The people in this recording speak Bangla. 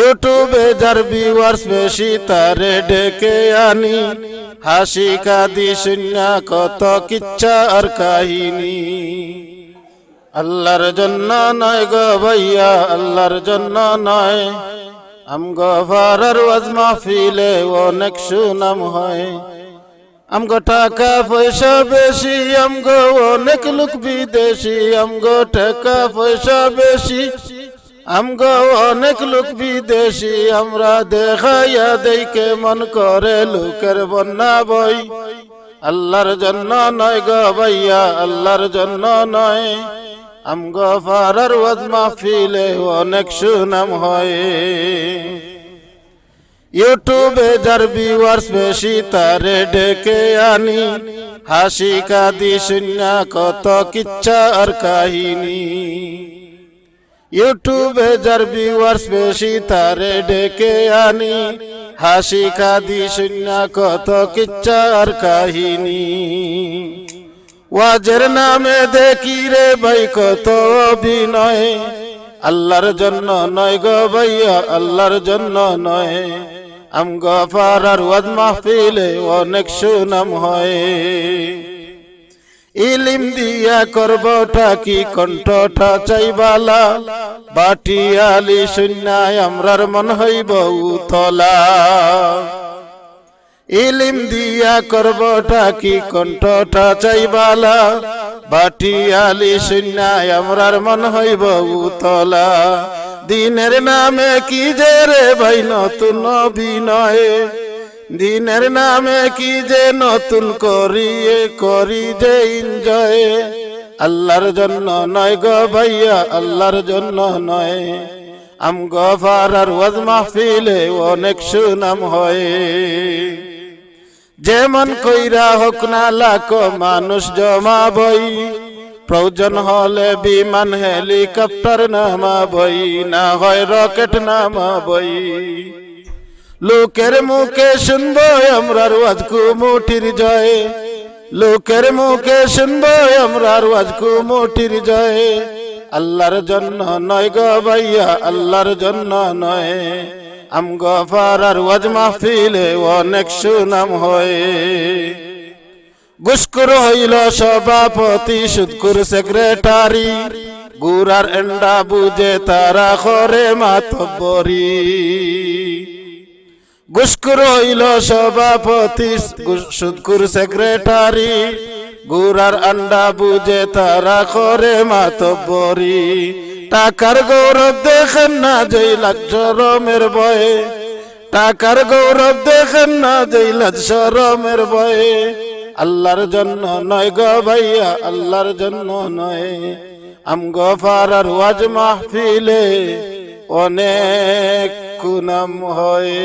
ইউটিউবে যার ভিউয়ার্স বেশি তারে ডেকে আনি, হাসি কাঁদি শূন্য কত কিচ্ছা আর কাহিনী। আল্লাহর জন্য নয় গো ভাইয়া, আল্লাহর জন্য নয়, আমগো ফারার ওয়াজ মাহফিলে অনেক সুনাম হয়। আমগো টাকা পয়সা বেশি, আমগো অনেক লোক বিদেশি, আমগো টাকা পয়সা বেশি, আমগো অনেক লোক বিদেশি। আমরা দেখাইয়া দেইকে মন করে লোকের বন্যা বই। আল্লাহর জন্য নয় গো ভাইয়া, আল্লাহর জন্য নয়, আমগো ফারার ওয়াজ মাহফিলে অনেক সুনাম হয়। ইউটিউবে যার ভিউয়ার্স বেশি তারে ডেকে আনি, হাসি কাঁদি শূন্য কত কিচ্ছা আর কাহিনী। ইউটিউবে যার ভিউয়ার্স বেশি তারে ডেকে আনি, হাসি কাঁদি শূন্য কত কিচ্ছা আর কাহিনী। ওয়াজের নামে দেখি রে ভাই কত অভিনয়, আল্লাহর জন্য নয় গো ভাইয়া, আল্লাহর জন্য নয়, আমগো ফারার ওয়াজ মাহফিলে অনেক সুনাম হয়। ইলিম দিয়া করবটা কি কণ্ঠটা চাইবালা, বাটিয়ালি শূন্যায় আমরার মন হইব উতলা। ইলিম দিয়া করবটা কি কণ্ঠটা চাইবালা, বাটিয়ালি শূন্যায় আমরার মন হইব উতলা। দিনের নামে কি যে রে ভাই নতুন অভিনয়, দিনের নামে কি যে নতুন করি যে এনজয়। আল্লাহর জন্য নয় গো ভাইয়া, আল্লাহর জন্য নয়, আমগো ফারার ওয়াজ মাহফিলে অনেক সুনাম হয়। যেমন কইরা হোক না লাখ মানুষ জমা বই, প্রয়োজন হলে বিমান হেলিকপ্টার নামাবই, না হয় রকেট নামাবই। লোকের মুখে শুনবো আমরার ওয়াজ কুমুঠির জয়, লোকের মুখে শুনবো আমরার ওয়াজ কুমুঠির জয়। আল্লাহর জন্য নয় গো ভাইয়া, আল্লাহর জন্য নয়, আমগো ফারার ওয়াজ মাহফিলে অনেক সুনাম হয়। ঘুষখোর হইল সভাপতি, সুদখোর সেক্রেটারি, গুড়ার এন্ডা বুঝে তারা করে মাতব্বরি। ঘুষখোর হইল সভাপতি, সুদখোর সেক্রেটারি, গুড়ার আন্ডা বুঝে তারা করে মাতব্বরি। টাকার গৌরব দেখেন না যেই লাজ শরমের ভয়ে, টাকার গৌরব দেখেন না যেই লাজ শরমের ভয়ে। আল্লাহর জন্য নয় গো ভাইয়া, আল্লাহর জন্য নয়, আমগো ফারার ওয়াজ মাহফিলে অনেক সুনাম হয়।